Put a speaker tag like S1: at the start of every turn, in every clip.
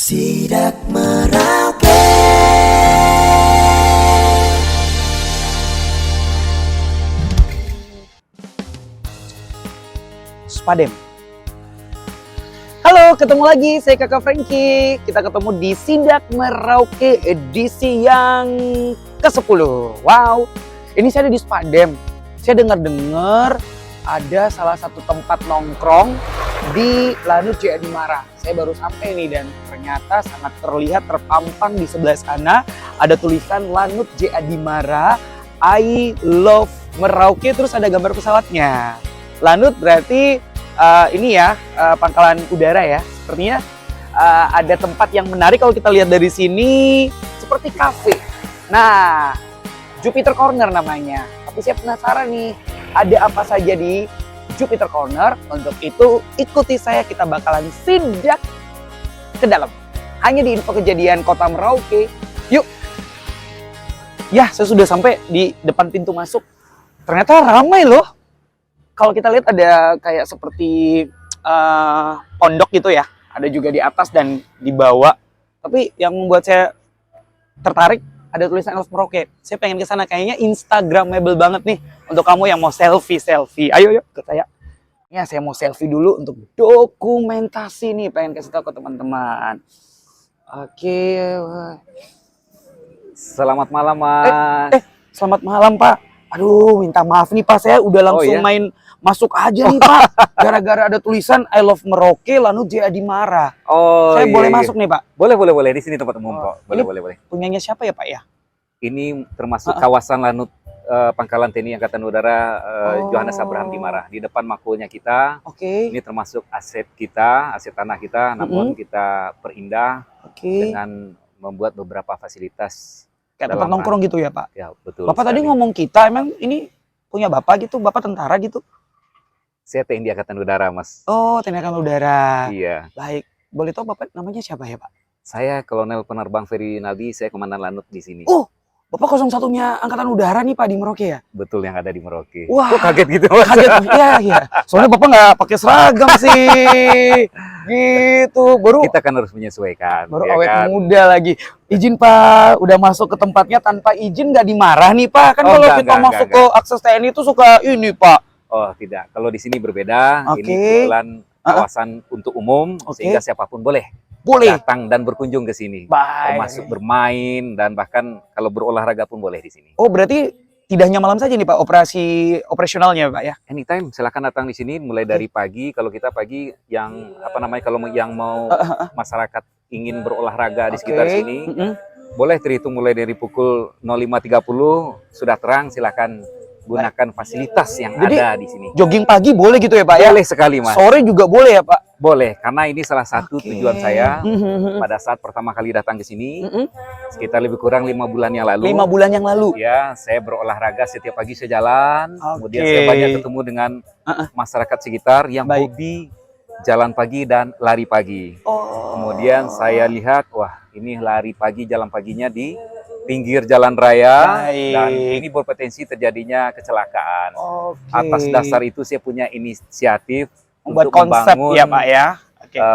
S1: Sidak Merauke.
S2: Spadem. Halo, ketemu lagi saya Kakak Frankie. Kita ketemu di Sidak Merauke edisi yang ke-10. Wow, ini saya ada di Spadem. Saya dengar-dengar ada salah satu tempat nongkrong di Lanut J. Adimara. Saya baru sampai nih dan ternyata sangat terlihat terpampang di sebelah sana ada tulisan Lanut J. Adimara, I love Merauke, terus ada gambar pesawatnya. Lanut berarti ini ya pangkalan udara ya. Sepertinya ada tempat yang menarik kalau kita lihat dari sini seperti kafe. Nah, Jupiter Corner namanya. Tapi saya penasaran nih, ada apa saja di Jupiter Corner. Untuk itu ikuti saya, kita bakalan sidak ke dalam. Hanya di Info Kejadian Kota Merauke. Yuk. Ya, saya sudah sampai di depan pintu masuk. Ternyata ramai loh. Kalau kita lihat ada kayak seperti pondok gitu ya. Ada juga di atas dan di bawah. Tapi yang membuat saya tertarik ada tulisan I love Merauke. Saya pengen ke sana, kayaknya instagramable banget nih untuk kamu yang mau selfie. Ayo yuk ke saya. Ya, saya mau selfie dulu untuk dokumentasi nih, pengen kasih tahu ke teman-teman. Oke.
S3: Selamat malam, Mas.
S2: Selamat malam, Pak. Aduh, minta maaf nih, Pak. Saya udah langsung main masuk aja nih, Pak. Gara-gara ada tulisan I love Merauke, Lanut J. Adimara. Saya boleh masuk nih, Pak?
S3: Boleh. Di sini tempat umum kok. Boleh.
S2: Punyanya siapa ya, Pak ya?
S3: Ini termasuk kawasan Lanut Pangkalan TNI Angkatan Udara Johannes Abraham Dimara. Di depan makonya kita.
S2: Oke.
S3: Ini termasuk aset kita, aset tanah kita. Namun kita perindah dengan membuat beberapa fasilitas.
S2: Kayak tempat nongkrong gitu ya, Pak?
S3: Ya, betul.
S2: Bapak tadi ngomong kita, emang ini punya Bapak gitu? Bapak tentara gitu?
S3: Saya TNI Angkatan Udara, Mas.
S2: Oh, TNI Angkatan Udara.
S3: Iya.
S2: Baik. Boleh tahu Bapak namanya siapa ya, Pak?
S3: Saya Kolonel Penerbang Ferry Naldi, saya Komandan Lanut di sini.
S2: Oh, Bapak 01-nya Angkatan Udara nih, Pak, di Merauke ya?
S3: Betul, yang ada di Merauke.
S2: Wah,
S3: kok kaget gitu, Mas?
S2: Kaget, iya. Soalnya Bapak nggak pakai seragam sih. Gitu,
S3: Kita kan harus menyesuaikan.
S2: Baru
S3: ya
S2: awet
S3: kan?
S2: muda lagi. Izin, Pak, udah masuk ke tempatnya tanpa izin nggak dimarah nih, Pak? Kan kalau kita masuk ke akses TNI itu suka ini, Pak.
S3: Oh, tidak. Kalau di sini berbeda.
S2: Oke.
S3: Ini kebetulan kawasan untuk umum, sehingga siapapun boleh datang dan berkunjung ke sini. Termasuk bermain dan bahkan kalau berolahraga pun boleh di sini.
S2: Oh, berarti tidak hanya malam saja nih, Pak, operasionalnya, Pak ya?
S3: Anytime, silakan datang di sini mulai dari pagi. Kalau kita pagi yang kalau yang mau masyarakat ingin berolahraga di sekitar sini, boleh terhitung mulai dari pukul 05.30 sudah terang, silakan gunakan fasilitas yang ada di sini.
S2: Jogging pagi boleh gitu ya, Pak ya?
S3: Boleh sekali, Mas.
S2: Sore juga boleh ya, Pak?
S3: Boleh, karena ini salah satu tujuan saya pada saat pertama kali datang ke sini, sekitar lebih kurang 5 bulan yang lalu.
S2: 5 bulan yang lalu?
S3: Ya, saya berolahraga setiap pagi saya jalan, kemudian saya banyak ketemu dengan masyarakat sekitar yang hobi jalan pagi dan lari pagi. Kemudian saya lihat, wah ini lari pagi, jalan paginya di pinggir jalan raya, dan ini berpotensi terjadinya kecelakaan. Atas dasar itu saya punya inisiatif
S2: untuk
S3: konsep
S2: membangun ya, Pak ya.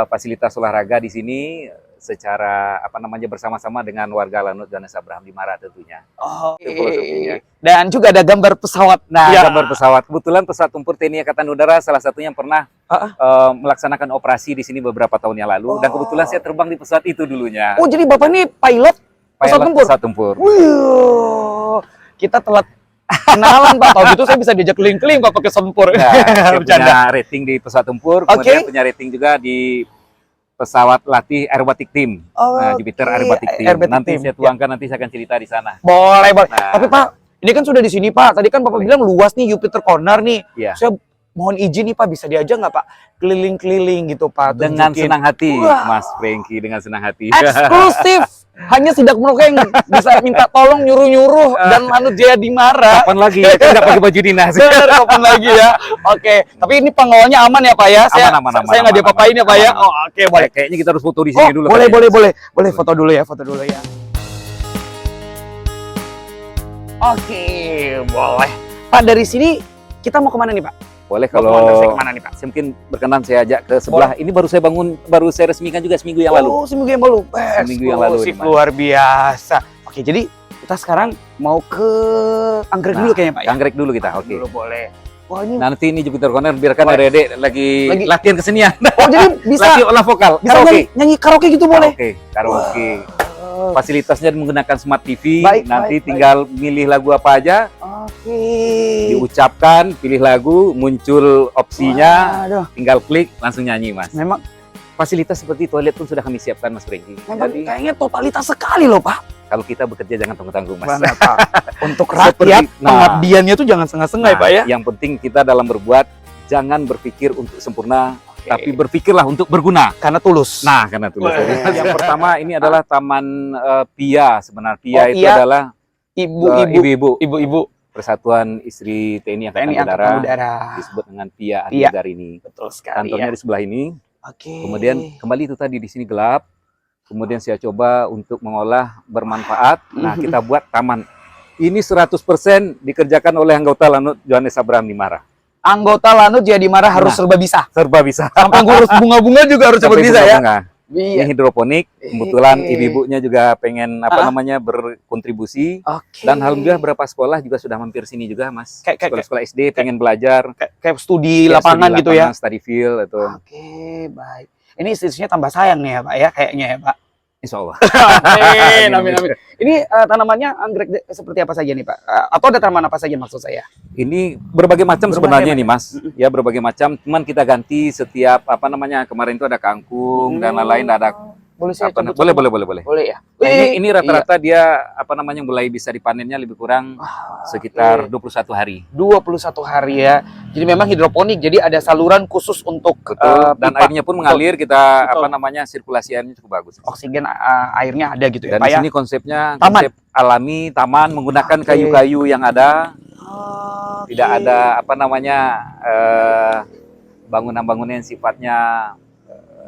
S3: Fasilitas olahraga di sini secara bersama-sama dengan warga Lanut Johannes Abraham Dimara tentunya. Dan juga ada gambar pesawat. Nah, gambar pesawat. Kebetulan pesawat tempur TNI Angkatan Udara salah satunya yang pernah melaksanakan operasi di sini beberapa tahun yang lalu, dan kebetulan saya terbang di pesawat itu dulunya.
S2: Oh, jadi Bapak ini pilot pesawat tempur? Wih, kita telat kenalan, Pak. Kalau gitu saya bisa diajak keliling-keliling Pak pakai tempur.
S3: Saya punya rating di pesawat tempur, kemudian punya rating juga di pesawat latih aerobatik tim. Jupiter aerobatik tim. Nanti saya tuangkan, nanti saya akan cerita di sana.
S2: Boleh. Tapi Pak, ini kan sudah di sini, Pak. Tadi kan Bapak bilang luas nih Jupiter Corner nih. Saya mohon izin nih, Pak, bisa diajak nggak, Pak? Keliling-keliling gitu, Pak.
S3: Dengan senang hati, Mas Frankie, dengan senang hati.
S2: Eksklusif. Hanya Sidak Merauke yang bisa minta tolong nyuruh-nyuruh dan Lanut J. Adimara.
S3: Kapan lagi ya? Kan nggak pakai baju dinas.
S2: Kapan lagi ya? Oke. Tapi ini pengawalnya aman ya, Pak ya? Saya nggak diapa-apain ya, Pak ya? Oh, oke, boleh.
S3: Kayaknya kita harus foto di sini dulu.
S2: Boleh foto dulu ya, Oke, boleh. Pak, dari sini kita mau kemana nih, Pak?
S3: Boleh
S2: Mau
S3: kalau
S2: antar saya kemana nih Pak?
S3: saya mungkin berkenan saya ajak ke sebelah. Ini baru saya resmikan juga seminggu yang lalu.
S2: Oh, seminggu yang lalu.
S3: Seminggu yang lalu
S2: Eksklusif,
S3: nih, Mas.
S2: luar biasa. Oke, jadi kita sekarang mau ke Anggrek dulu kayaknya Pak ya?
S3: Anggrek dulu kita, oke.
S2: Dulu boleh. Wah ini,
S3: Nanti ini Jupiter Corner biarkan
S2: Boleh.
S3: Adik lagi latihan kesenian.
S2: oh jadi bisa
S3: Latihan olah vokal.
S2: bisa nyanyi karaoke gitu boleh?
S3: Karaoke. Fasilitasnya menggunakan smart TV.
S2: Baik,
S3: Nanti
S2: baik,
S3: tinggal milih lagu apa aja,
S2: Oke.
S3: diucapkan, pilih lagu, muncul opsinya,
S2: Waduh,
S3: tinggal klik langsung nyanyi, Mas.
S2: memang
S3: Fasilitas seperti toilet pun sudah kami siapkan, Mas Franky. Jadi
S2: kayaknya totalitas sekali loh Pak.
S3: kalau kita bekerja jangan tanggung-tanggung, Mas.
S2: Benar, Pak. Untuk
S3: Seperti-
S2: rakyat,
S3: nah.
S2: pengabdiannya tuh jangan setengah-setengah ya Pak ya.
S3: Yang penting kita dalam berbuat jangan berpikir untuk sempurna, tapi berpikirlah untuk berguna.
S2: Karena tulus.
S3: Nah, karena tulus.
S2: Wah.
S3: Yang pertama ini adalah Taman PIA sebenarnya. PIA
S2: Oh,
S3: itu
S2: PIA.
S3: adalah ibu-ibu Persatuan Istri TNI Angkatan
S2: TNI
S3: Udara.
S2: Angkatan Udara.
S3: Disebut dengan PIA
S2: PIA.
S3: Antigari.
S2: Betul sekali
S3: Kantornya
S2: ya.
S3: di sebelah ini.
S2: Oke.
S3: Kemudian kembali itu tadi di sini gelap. Kemudian saya coba untuk mengolah bermanfaat. Nah, kita buat taman. Ini 100% dikerjakan oleh anggota Lanut Johannes Abraham Dimara.
S2: Anggota Lanut jadi marah harus serba bisa.
S3: Serba bisa.
S2: Sampai ngurus bunga-bunga juga harus serba
S3: Sampai
S2: bisa ya.
S3: bunga. Ini
S2: Iya.
S3: hidroponik. Kebetulan ibu-ibunya juga pengen berkontribusi.
S2: Oke.
S3: Dan alhamdulillah beberapa sekolah juga sudah mampir sini juga, Mas.
S2: Kayak-
S3: Sekolah-sekolah SD pengen belajar.
S2: kayak studi
S3: Ya,
S2: lapangan
S3: studi
S2: gitu ya.
S3: lapangan, study field itu.
S2: Oke, baik. Ini institusinya tambah sayang nih ya Pak ya kayaknya ya Pak.
S3: Insya Allah.
S2: Amin, amin, amin. Ini tanamannya anggrek seperti apa saja nih Pak? Atau ada tanaman apa saja maksud saya?
S3: Ini berbagai macam
S2: Berbagai
S3: sebenarnya
S2: macam.
S3: nih, Mas. Ya, berbagai macam. Cuman kita ganti setiap kemarin itu ada kangkung dan lain-lain, ada
S2: Boleh saya
S3: apa,
S2: coba?
S3: boleh.
S2: Boleh ya.
S3: Nah, ini rata-rata dia mulai bisa dipanennya lebih kurang sekitar 21 hari.
S2: 21 hari ya. Jadi memang hidroponik. Jadi ada saluran khusus untuk
S3: Betul. Dan
S2: pipa.
S3: airnya pun mengalir, kita
S2: Betul.
S3: sirkulasi airnya cukup bagus.
S2: Oksigen airnya ada gitu ya
S3: Dan
S2: Pak
S3: di
S2: ya.
S3: sini konsepnya
S2: Taman.
S3: konsep alami, taman menggunakan
S2: Oke.
S3: kayu-kayu yang ada.
S2: Oke.
S3: Tidak ada bangunan-bangunan yang sifatnya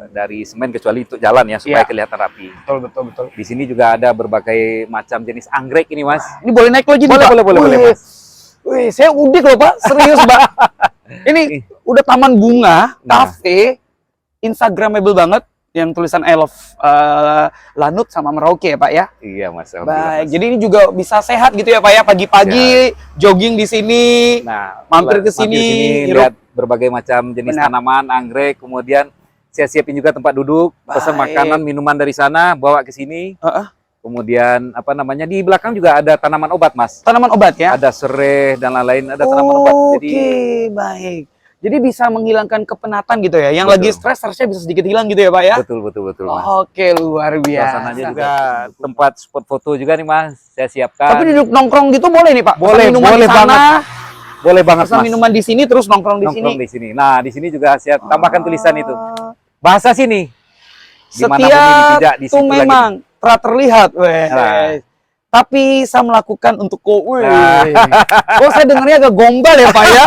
S3: dari semen kecuali untuk jalan ya supaya
S2: Iya.
S3: kelihatan rapi.
S2: Betul.
S3: Di sini juga ada berbagai macam jenis anggrek ini, Mas.
S2: Ini boleh naik lagi nih,
S3: Boleh,
S2: Pak?
S3: boleh,
S2: Wih.
S3: Mas.
S2: Wih, saya udik loh Pak, serius Pak. Ini udah taman bunga,
S3: Nah.
S2: kafe, Instagramable banget, yang tulisan I love Lanut sama Merauke ya Pak ya.
S3: Iya, Mas. Alhamdulillah,
S2: Baik,
S3: Mas.
S2: jadi ini juga bisa sehat gitu ya Pak ya, pagi-pagi jogging di sini.
S3: Nah,
S2: mampir ke sini, hirup.
S3: lihat berbagai macam jenis
S2: Benar.
S3: tanaman, anggrek, kemudian saya siapin juga tempat duduk, pesan
S2: Baik.
S3: makanan, minuman dari sana, bawa ke sini.
S2: Heeh.
S3: Kemudian di belakang juga ada tanaman obat, Mas.
S2: Tanaman obat ya.
S3: Ada serai dan lain-lain, ada tanaman obat.
S2: Oke,
S3: Jadi
S2: baik. Jadi bisa menghilangkan kepenatan gitu ya. Yang
S3: Betul.
S2: lagi stres harusnya bisa sedikit hilang gitu ya Pak ya.
S3: betul, Mas.
S2: Oke, luar biasa.
S3: Suasananya juga tempat spot foto juga nih, Mas. Saya siapkan.
S2: Tapi duduk nongkrong gitu boleh nih Pak. Pesan
S3: Boleh,
S2: minuman
S3: boleh
S2: di sana,
S3: banget. Boleh banget,
S2: pesan
S3: Mas.
S2: minuman di sini terus nongkrong di sini.
S3: Nongkrong di sini. Nah, di sini juga saya tambahkan tulisan itu. Bahasa sini. Dimanapun
S2: Setiap
S3: ini tidak di
S2: itu
S3: situ lagi.
S2: memang telah terlihat, weh.
S3: Nah.
S2: Tapi saya melakukan untuk weh.
S3: Nah.
S2: Kok saya dengarnya agak gombal ya Pak ya.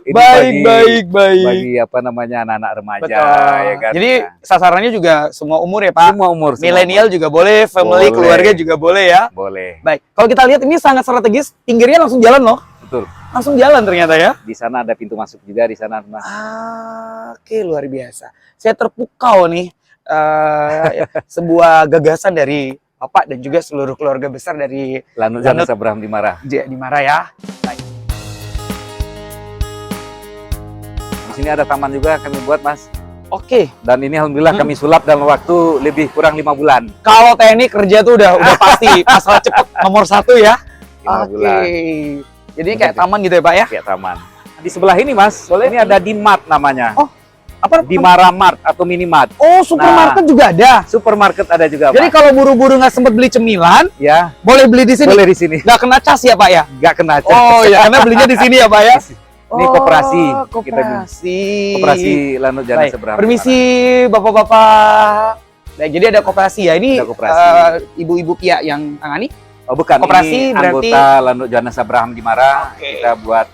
S3: Ini
S2: baik.
S3: bagi anak-anak remaja,
S2: Betul.
S3: ya kan.
S2: Jadi
S3: Nah,
S2: sasarannya juga semua umur ya Pak.
S3: semua umur, semua
S2: Milenial juga boleh, family,
S3: Boleh.
S2: keluarga juga boleh ya.
S3: umur. Boleh.
S2: Baik. Kalau kita lihat ini sangat strategis, pinggirnya langsung jalan loh.
S3: Betul.
S2: Langsung jalan ternyata ya.
S3: Di sana ada pintu masuk juga di sana, Mas.
S2: Oke, luar biasa. Saya terpukau nih sebuah gagasan dari Bapak dan juga seluruh keluarga besar dari
S3: Lanut
S2: Lanut.
S3: Johannes Abraham Dimara.
S2: Dimara ya. Baik.
S3: Di sini ada taman juga kami buat, Mas.
S2: Oke,
S3: Dan ini alhamdulillah kami sulap dalam waktu lebih kurang 5 bulan.
S2: kalau TNI kerja tuh udah pasti masalah cepet nomor 1 ya.
S3: 5 bulan.
S2: Jadi kayak taman gitu ya Pak ya?
S3: Kayak taman. Di sebelah ini, Mas, ini ada Dimart namanya.
S2: Oh, apa?
S3: Dimara Mart atau Minimart.
S2: Oh, supermarket juga ada.
S3: Supermarket ada juga,
S2: Jadi
S3: Mas.
S2: kalau buru-buru nggak sempet beli cemilan,
S3: Ya,
S2: boleh beli di sini.
S3: boleh di sini.
S2: Nggak kena cas ya Pak ya?
S3: Nggak kena cas.
S2: Oh ya, karena belinya di sini ya Pak ya?
S3: Ini koperasi.
S2: Oh, koperasi.
S3: Koperasi Lanut Johannes
S2: Baik.
S3: Abraham.
S2: Permisi Bapak-bapak. Baik, jadi ada koperasi ya. Ini
S3: Ada koperasi.
S2: ibu-ibu pihak yang tangani.
S3: Oh, bukan.
S2: Koperasi
S3: Ini
S2: berarti-
S3: anggota Lanut Johannes Abraham Dimara.
S2: Oke.
S3: Kita buat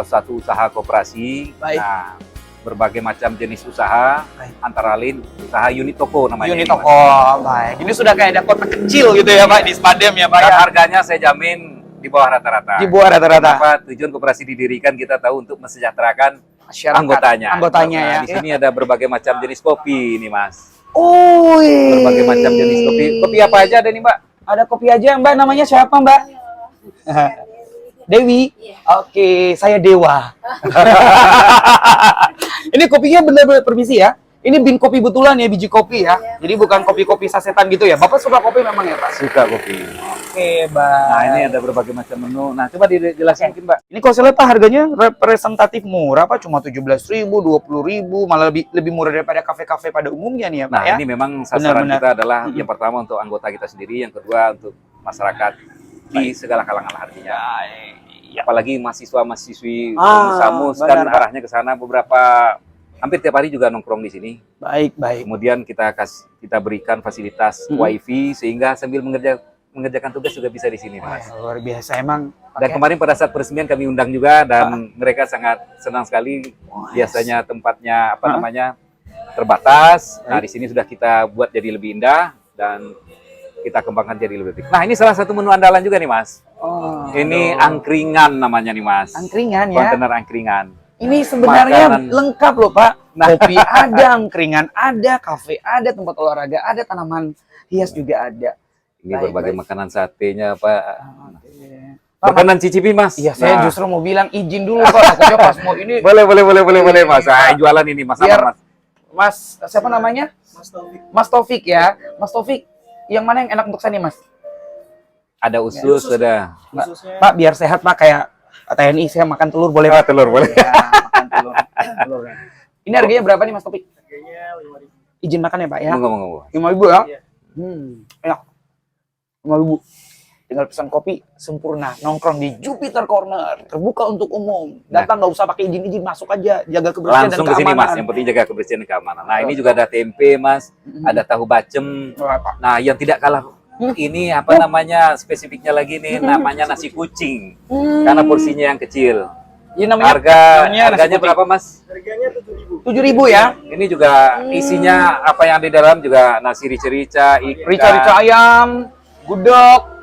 S3: satu usaha koperasi.
S2: Baik.
S3: Nah, berbagai macam jenis usaha,
S2: Baik.
S3: antara lain usaha unit toko namanya.
S2: Unit
S3: ini, Mas.
S2: toko. Baik. Ini sudah kayak ada kota kecil gitu ya Pak di Spadem ya Pak
S3: Dan
S2: ya.
S3: harganya saya jamin di di bawah rata-rata.
S2: Di bawah rata-rata.
S3: Kenapa tujuan koperasi didirikan, kita tahu untuk mesejahterakan
S2: Masyarakat,
S3: anggotanya.
S2: Anggotanya
S3: Nah,
S2: ya.
S3: di sini ada berbagai macam jenis kopi ini, Mas.
S2: Oh,
S3: Berbagai macam jenis kopi. Kopi apa aja ada nih, Mbak?
S2: Ada kopi aja, Mbak. Namanya siapa, Mbak? Dewi. Oke, saya Dewa. Ini kopinya benar-benar permisi ya. Ini bin kopi betulan ya, biji kopi ya. Jadi bukan kopi-kopi sasetan gitu ya. Bapak suka kopi memang ya, Pak?
S3: Suka kopi.
S2: Oke, Mbak.
S3: Nah, ini ada berbagai macam menu. Nah, coba dijelasin mungkin, Mbak.
S2: Ini kalau saya lihat Pak, harganya representatif murah Pak, cuma 17.000, 20.000, malah lebih murah daripada kafe-kafe pada umumnya nih ya Pak
S3: Nah,
S2: ya.
S3: ini memang sasaran
S2: Benar-benar.
S3: kita adalah yang pertama untuk anggota kita sendiri, yang kedua untuk masyarakat di segala kalangan artinya.
S2: Ya.
S3: Apalagi mahasiswa-mahasiswi
S2: Ah,
S3: Samus kan
S2: benar, Pak.
S3: arahnya ke sana, hampir tiap hari juga nongkrong di sini.
S2: Baik.
S3: Kemudian kita berikan fasilitas wifi sehingga sambil mengerjakan tugas juga bisa di sini, Mas.
S2: Wah, luar biasa emang.
S3: Dan kemarin pada saat peresmian kami undang juga dan mereka sangat senang sekali. Biasanya tempatnya namanya terbatas. Nah, di sini sudah kita buat jadi lebih indah dan kita kembangkan jadi lebih baik. Nah, ini salah satu menu andalan juga nih, Mas. Ini angkringan namanya nih, Mas.
S2: Angkringan ya.
S3: Kontainer angkringan.
S2: Ini sebenarnya
S3: Makanan.
S2: lengkap loh Pak. Kopi ada, angkringan ada, kafe ada, tempat olahraga ada, tanaman hias juga ada.
S3: Ini
S2: Baik,
S3: berbagai
S2: baik.
S3: makanan satenya, Pak.
S2: Pak,
S3: Berkenan cicipi, Mas?
S2: iya, saya
S3: Nah,
S2: justru mau bilang izin dulu Pak. Takutnya pas mau ini
S3: boleh, Mas. Saya jualan ini, Mas.
S2: Biar-
S3: Apa, Mas?
S2: Mas, siapa namanya? Mas Taufik ya. Mas Taufik, yang mana yang enak untuk saya nih Mas?
S3: Ada usus, ada.
S2: Pak, biar sehat Pak, kayak TNI saya makan telur boleh Pak?
S3: Telur boleh.
S2: Ya, makan telur. Ini harganya berapa nih Mas Taufik?
S4: Harganya 5.000.
S2: Izin makan ya Pak ya?
S3: Ngomong-ngomong.
S2: 5.000 ya?
S4: Iya.
S2: Enak. 5.000. Tinggal pesan kopi sempurna, nongkrong di Jupiter Corner, terbuka untuk umum. Datang nggak usah pakai izin-izin, masuk aja, jaga kebersihan
S3: Langsung
S2: dan
S3: ke sini,
S2: keamanan.
S3: Mas. Yang penting jaga kebersihan dan keamanan. Nah, ini juga ada tempe, Mas. Ada tahu bacem.
S2: Wah, Pak.
S3: Nah, yang tidak kalah ini apa namanya spesifiknya lagi nih, namanya nasi kucing. Karena porsinya yang kecil.
S2: Ini namanya
S3: Harganya
S2: nasi kucing.
S3: berapa, Mas?
S4: Harganya 7.000.
S2: 7.000 ya?
S3: Ini juga isinya apa yang di dalam juga nasi rica-rica, ikan.
S2: Rica-rica ayam, gudeg.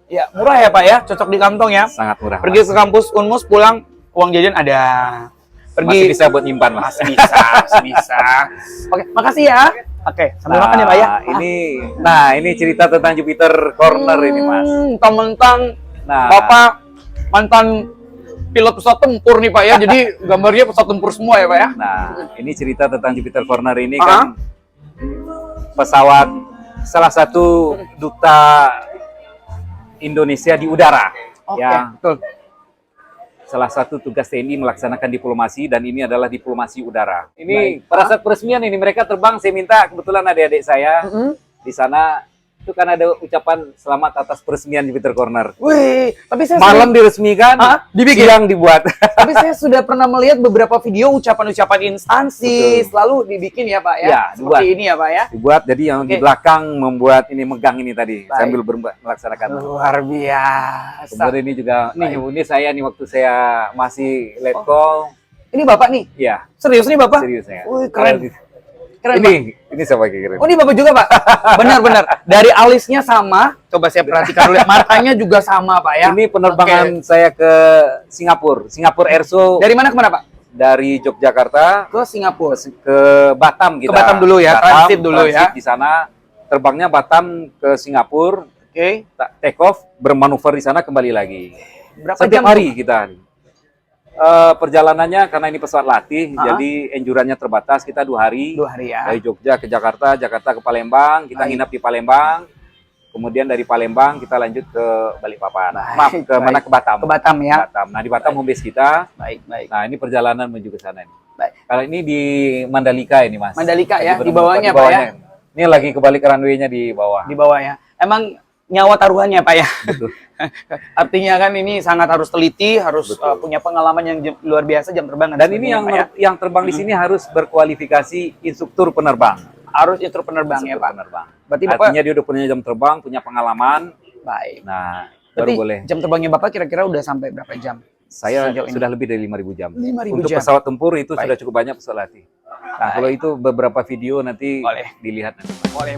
S2: Ya, murah ya Pak ya, cocok di kantong ya.
S3: Sangat murah.
S2: Pergi
S3: Mas.
S2: ke kampus Unmus, pulang uang jajan ada.
S3: Masih bisa buat nyimpan, Mas.
S2: Masih bisa. Oke, makasih ya. Oke, sambil makan ya Pak ya.
S3: Ini cerita tentang Jupiter Corner ini, Mas.
S2: Mentang-mentang
S3: Nah.
S2: Bapak mantan pilot pesawat tempur nih Pak ya, jadi gambarnya pesawat tempur semua ya Pak ya.
S3: Nah, ini cerita tentang Jupiter Corner ini kan pesawat salah satu duta Indonesia di udara.
S2: Oke,
S3: Ya,
S2: betul.
S3: salah satu tugas TNI melaksanakan diplomasi dan ini adalah diplomasi udara. Ini pada saat peresmian ini mereka terbang, saya minta kebetulan adik-adik saya di sana itu kan ada ucapan selamat atas peresmian Jupiter Corner.
S2: Wih, tapi saya
S3: Malam diresmikan,
S2: dibikin?
S3: siang dibuat.
S2: tapi saya sudah pernah melihat beberapa video ucapan-ucapan instansi selalu dibikin ya Pak ya.
S3: Ya,
S2: Seperti
S3: dibuat.
S2: ini ya Pak ya.
S3: Dibuat, jadi yang di belakang membuat ini megang ini tadi
S2: Baik.
S3: sambil melaksanakan.
S2: Luar biasa.
S3: Kemudian ini juga ini saya nih waktu saya masih letkol.
S2: Ini Bapak nih?
S3: Ya,
S2: Serius nih Bapak?
S3: serius ya.
S2: Wih, keren. Keren,
S3: Ini saya pakai keren.
S2: Oh, ini Bapak juga, Pak? Benar-benar. Dari alisnya sama. Coba saya perhatikan dulu. Matanya juga sama, Pak ya.
S3: Ini penerbangan saya ke Singapura Airso.
S2: Dari mana ke mana, Pak?
S3: Dari Yogyakarta
S2: Ke Singapura.
S3: ke Batam kita.
S2: Ke Batam dulu ya, transit dulu ya.
S3: Di sana terbangnya Batam ke Singapura,
S2: Oke.
S3: take off, bermanuver di sana kembali lagi.
S2: Berapa
S3: Setiap
S2: jam
S3: hari kita. Perjalanannya karena ini pesawat latih, jadi anjurannya terbatas. Kita 2 hari.
S2: 2 hari ya.
S3: Dari Jogja ke Jakarta, Jakarta ke Palembang. Kita nginap di Palembang. Kemudian dari Palembang kita lanjut ke Balikpapan. Maaf, ke mana? Ke Batam.
S2: Ke Batam ya.
S3: Batam. Nah, di Batam home base kita.
S2: Baik.
S3: Nah, ini perjalanan menuju ke sana.
S2: Baik.
S3: Kalau ini di Mandalika ini, Mas.
S2: Mandalika ya,
S3: Jadi
S2: di bawahnya,
S3: di
S2: Pak ya.
S3: Ini lagi kebalik runway-nya di bawah.
S2: Di bawah ya. Emang nyawa taruhannya, Pak ya.
S3: Betul.
S2: Artinya kan ini sangat harus teliti, harus punya pengalaman yang luar biasa jam terbang.
S3: Dan ini yang terbang di sini harus berkualifikasi instruktur penerbang.
S2: Harus instruktur penerbang ya, Pak.
S3: Penerbang.
S2: Berarti Bapak
S3: Artinya dia udah punya jam terbang, punya pengalaman.
S2: baik.
S3: Nah,
S2: Berarti
S3: baru boleh.
S2: jam terbangnya Bapak kira-kira udah sampai berapa jam?
S3: Saya
S2: sejauh ini?
S3: sudah lebih dari 5.000 jam.
S2: 5.000
S3: Untuk
S2: jam.
S3: pesawat tempur itu
S2: Baik.
S3: sudah cukup banyak pesawat latih. Nah, kalau itu beberapa video nanti
S2: Boleh.
S3: dilihat.
S2: Boleh.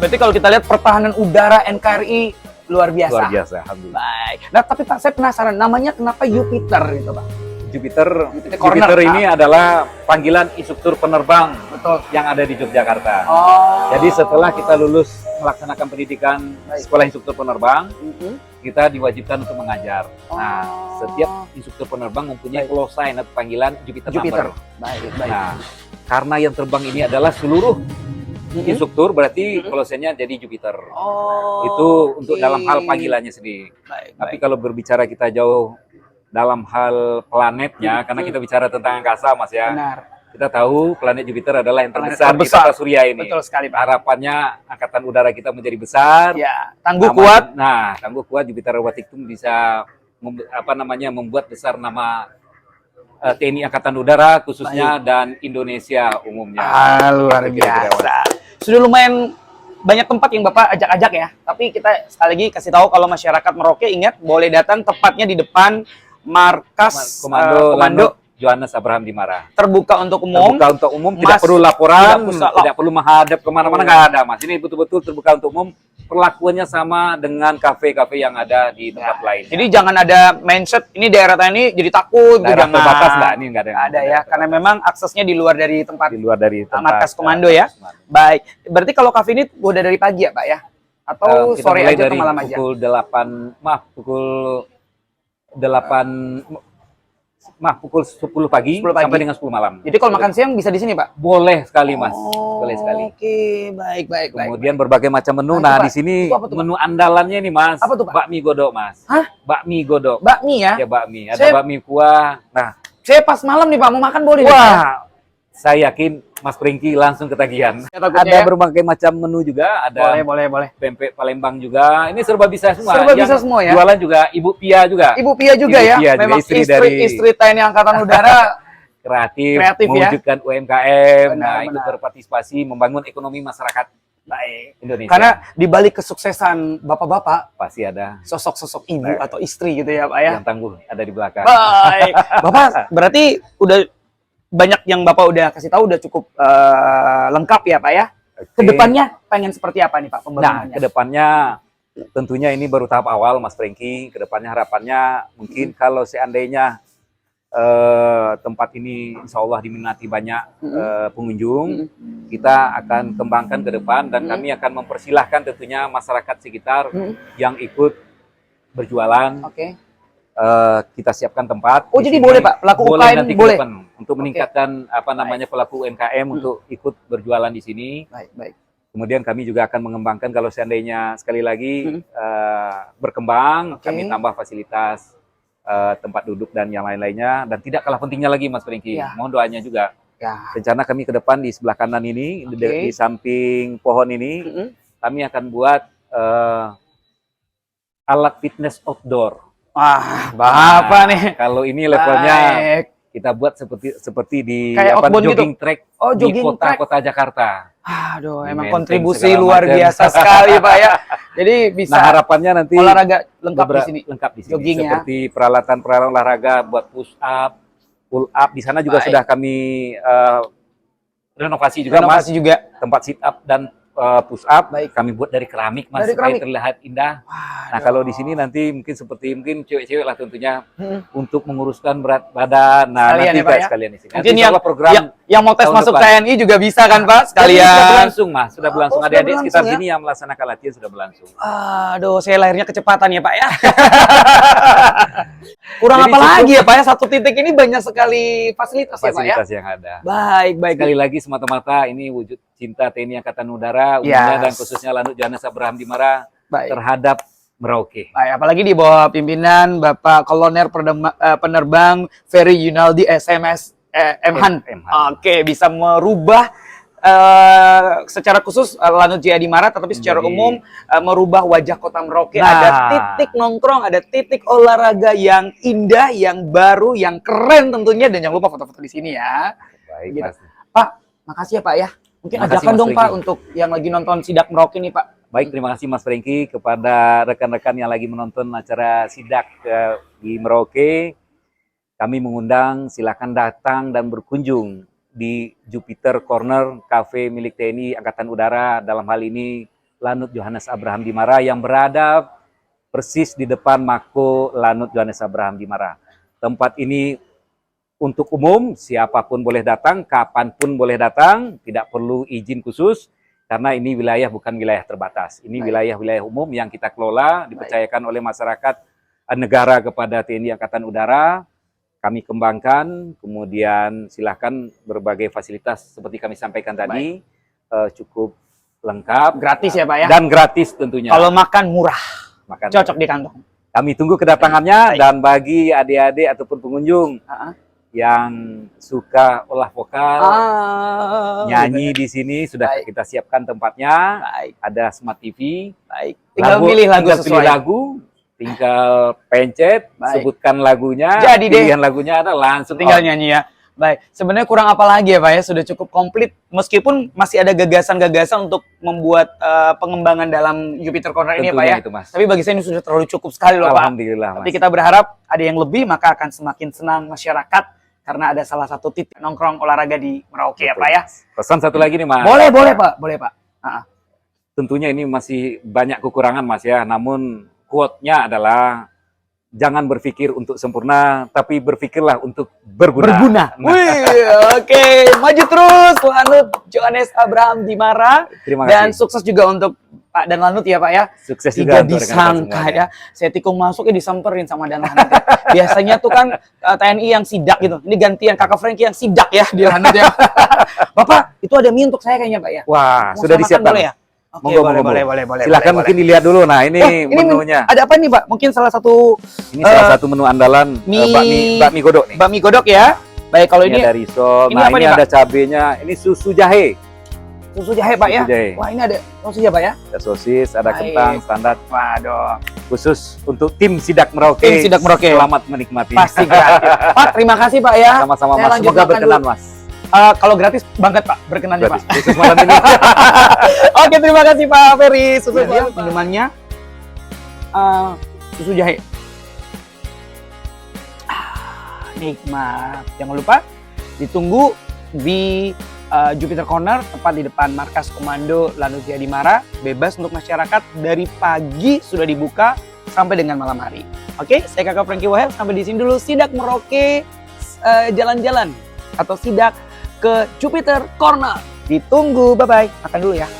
S2: Berarti kalau kita lihat pertahanan udara NKRI luar biasa.
S3: Luar biasa, alhamdulillah.
S2: Baik. Nah, tapi Pak, saya penasaran namanya kenapa Jupiter gitu, Pak?
S3: Jupiter
S2: Corner,
S3: ini adalah panggilan instruktur penerbang
S2: Betul.
S3: yang ada di Yogyakarta.
S2: Oh.
S3: Jadi setelah kita lulus melaksanakan pendidikan sekolah instruktur penerbang, kita diwajibkan untuk mengajar. Nah, setiap instruktur penerbang mempunyai call sign atau panggilan Jupiter. Number.
S2: Baik.
S3: Nah, karena yang terbang ini adalah seluruh instruktur, berarti call sign-nya jadi Jupiter. Itu untuk dalam hal panggilannya sendiri. Tapi kalau berbicara kita jauh dalam hal planetnya, karena kita bicara tentang angkasa, Mas ya.
S2: Benar.
S3: Kita tahu planet Jupiter adalah yang
S2: Planet
S3: terbesar di tata surya ini.
S2: Betul sekali, Pak.
S3: Harapannya angkatan udara kita menjadi besar.
S2: Ya, tangguh kuat.
S3: Nah, tangguh kuat Jupiter Robotikum bisa membuat besar nama TNI Angkatan Udara khususnya dan Indonesia umumnya.
S2: Luar biasa. Sudah lumayan banyak tempat yang Bapak ajak-ajak ya. Tapi kita sekali lagi kasih tahu kalau masyarakat Merauke ingat boleh datang tepatnya di depan markas komando
S3: Johannes Abraham Dimara.
S2: Terbuka untuk umum.
S3: Terbuka untuk umum, tidak perlu laporan, tidak perlu menghadap kemana-mana, nggak ada, Mas. Ini betul-betul terbuka untuk umum. Perlakuannya sama dengan kafe-kafe yang ada di tempat lain.
S2: Jadi jangan ada mindset ini daerah ini jadi takut.
S3: Daerah terbatas nggak? Ini nggak
S2: ada ya, karena memang aksesnya di luar dari tempat.
S3: Di luar dari tempat
S2: markas komando ya. Baik. Berarti kalau kafe ini udah dari pagi ya, Pak ya? Atau sore aja atau malam aja?
S3: Pukul 10 pagi sampai dengan 10 malam.
S2: Jadi kalau makan siang bisa di sini, Pak?
S3: Boleh sekali, Mas. Boleh sekali.
S2: Oke, baik.
S3: Kemudian berbagai macam menu.
S2: Nah,
S3: di sini menu andalannya nih, Mas.
S2: Apa tuh, Pak?
S3: Bakmi godok, Mas.
S2: Hah?
S3: Bakmi godok.
S2: Bakmi ya?
S3: Ya, bakmi. Ada bakmi kuah. Nah,
S2: saya pas malam nih, Pak, mau makan boleh?
S3: Wah, saya yakin Mas Pringki langsung ketagihan. Ada berbagai macam menu juga, ada
S2: boleh.
S3: pempek Palembang juga. Ini serba bisa semua.
S2: Serba bisa semua ya.
S3: Jualan juga Ibu Pia juga.
S2: Ibu Pia juga ya. Memang istri TNI Angkatan Udara
S3: kreatif
S2: ya?
S3: mewujudkan UMKM.
S2: Benar.
S3: Ikut berpartisipasi membangun ekonomi masyarakat Indonesia.
S2: Karena di balik kesuksesan bapak-bapak
S3: pasti ada
S2: sosok-sosok ibu atau istri gitu ya, Pak ya.
S3: Yang tangguh ada di belakang.
S2: Baik. Bapak berarti udah banyak yang Bapak udah kasih tahu, udah cukup lengkap ya, Pak ya. Kedepannya pengen seperti apa nih, Pak, pembangunannya?
S3: Nah, kedepannya tentunya ini baru tahap awal, Mas Pringki. Kedepannya harapannya mungkin kalau seandainya tempat ini insya Allah diminati banyak pengunjung, kita akan kembangkan ke depan dan kami akan mempersilahkan tentunya masyarakat sekitar yang ikut berjualan. Kita siapkan tempat.
S2: Jadi boleh, Pak, pelaku UKM
S3: nanti
S2: boleh
S3: untuk meningkatkan pelaku UMKM untuk ikut berjualan di sini.
S2: Baik.
S3: Kemudian kami juga akan mengembangkan kalau seandainya sekali lagi berkembang, kami tambah fasilitas tempat duduk dan yang lain-lainnya. Dan tidak kalah pentingnya lagi, Mas Pringki, mohon doanya juga. Rencana kami ke depan di sebelah kanan ini, di samping pohon ini, kami akan buat alat fitness outdoor.
S2: Bapak nih.
S3: Kalau ini levelnya kita buat seperti di jogging track di kota Jakarta.
S2: Emang kontribusi luar biasa sekali, Pak ya. Jadi bisa.
S3: Nah, harapannya nanti
S2: olahraga lengkap di sini. Jogging ya.
S3: Seperti peralatan olahraga buat push up, pull up. Di sana juga sudah kami renovasi juga, Mas. Tempat sit up dan push up kami buat dari keramik, Mas, supaya terlihat indah. Nah, kalau di sini nanti mungkin cewek-cewek lah tentunya untuk menguruskan berat badan. Nah, nanti
S2: ya,
S3: sekalian di sini.
S2: Mungkin yang mau tes masuk TNI juga bisa kan, Pak? Sekalian. Sudah
S3: berlangsung, Mas. Sudah berlangsung. Adik-adik sekitar sini yang melaksanakan latihan sudah berlangsung.
S2: Saya lahirnya kecepatan ya, Pak ya. Kurang apa lagi ya, Pak ya? Satu titik ini banyak sekali fasilitas ya, Pak ya?
S3: Fasilitas yang ada.
S2: Baik.
S3: Sekali lagi semata-mata ini wujud cinta TNI Angkatan Udara umumnya dan khususnya Lanut Johannes Abraham Dimara terhadap Merauke.
S2: Apalagi di bawah pimpinan Bapak Kolonel Penerbang Ferry Yunaldi SMS Mhan. Bisa merubah secara khusus Lanut Jaya Dimara, tetapi secara umum merubah wajah kota Merauke. Ada titik nongkrong, ada titik olahraga yang indah, yang baru, yang keren tentunya, dan jangan lupa foto-foto di sini ya.
S3: Baik, Mas.
S2: Pak, makasih ya, Pak ya. Mungkin ajakan dong, Pak, untuk yang lagi nonton Sidak Merauke nih, Pak.
S3: Baik, terima kasih Mas Pringki kepada rekan-rekan yang lagi menonton acara Sidak di Merauke. Kami mengundang, silakan datang dan berkunjung di Jupiter Corner Cafe milik TNI Angkatan Udara. Dalam hal ini Lanut Johannes Abraham Dimara yang berada persis di depan Mako Lanut Johannes Abraham Dimara. Tempat ini untuk umum, siapapun boleh datang, kapanpun boleh datang, tidak perlu izin khusus, karena ini wilayah bukan wilayah terbatas. Ini wilayah-wilayah umum yang kita kelola, dipercayakan oleh masyarakat negara kepada TNI Angkatan Udara. Kami kembangkan, kemudian silahkan berbagai fasilitas seperti kami sampaikan tadi, cukup lengkap.
S2: Gratis ya Pak ya?
S3: Dan gratis tentunya.
S2: Kalau makan murah, cocok di kantong.
S3: Kami tunggu kedatangannya, dan bagi adik-adik ataupun pengunjung yang suka olah vokal, nyanyi di sini sudah kita siapkan tempatnya. Ada Smart TV.
S2: Tinggal pilih lagu sesuai.
S3: Tinggal pencet, sebutkan lagunya,
S2: jadi
S3: pilihan lagunya ada, langsung
S2: tinggal nyanyi ya. Baik, sebenarnya kurang apa lagi ya Pak ya, sudah cukup komplit, meskipun masih ada gagasan-gagasan untuk membuat pengembangan dalam Jupiter Corner ini ya Pak ya.
S3: Itu, Mas.
S2: Tapi bagi saya ini sudah terlalu cukup sekali loh Pak.
S3: Alhamdulillah, Mas.
S2: Tapi kita berharap ada yang lebih, maka akan semakin senang masyarakat karena ada salah satu titik nongkrong olahraga di Merauke ya Pak ya.
S3: Pesan satu lagi nih Mas.
S2: Boleh Pak, boleh Pak.
S3: Tentunya ini masih banyak kekurangan Mas ya, namun quote-nya adalah jangan berpikir untuk sempurna, tapi berpikirlah untuk berguna.
S2: Oke. Maju terus Lanut Johannes Abraham Dimara.
S3: Terima kasih.
S2: Dan sukses juga untuk Pak Dan Lanut ya Pak ya.
S3: Sukses juga untuk
S2: disangka ya. Saya tikung masuk disamperin sama Dan Lanut ya. Biasanya tuh kan TNI yang sidak gitu. Ini gantian Kakak Frankie yang sidak ya di Lanut ya. Bapak, itu ada mie untuk saya kayaknya Pak ya.
S3: Wah,
S2: mau
S3: sudah disiapkan.
S2: Boleh ya? Oke, boleh.
S3: Silakan mungkin dilihat dulu. Nah, ini menunya.
S2: Ada apa nih Pak? Mungkin salah satu
S3: salah satu menu andalan bakmi godok nih.
S2: Bakmi godok ya. Baik, kalau ini
S3: ada risol.
S2: Ini
S3: nah,
S2: apa
S3: ini
S2: nih,
S3: ada cabenya. Ini susu jahe.
S2: Susu jahe Pak ya.
S3: Jahe.
S2: Wah, ini ada sosis ya Pak ya.
S3: Ada sosis, ada kentang standar.
S2: Waduh.
S3: Khusus untuk tim Sidak Merauke.
S2: Tim Sidak Merauke.
S3: Selamat menikmati.
S2: Pasti gratis. Pak, terima kasih Pak ya.
S3: Sama-sama
S2: Saya
S3: Mas.
S2: lanjut
S3: Semoga
S2: makan
S3: berkenan
S2: dulu.
S3: Mas.
S2: Kalau gratis banget Pak, berkenan ya Pak.
S3: Khusus malam ini.
S2: Oke, terima kasih Pak Ferry. Sukses ya minumannya. Susu jahe. Nikmat. Jangan lupa ditunggu di Jupiter Corner, tepat di depan markas komando Lanut Dimara. Bebas untuk masyarakat, dari pagi sudah dibuka sampai dengan malam hari. Oke, saya Kakak Frankie Wahel, sampai di sini dulu Sidak Merauke jalan-jalan atau sidak ke Jupiter Corner. Ditunggu, bye-bye. Makan dulu ya.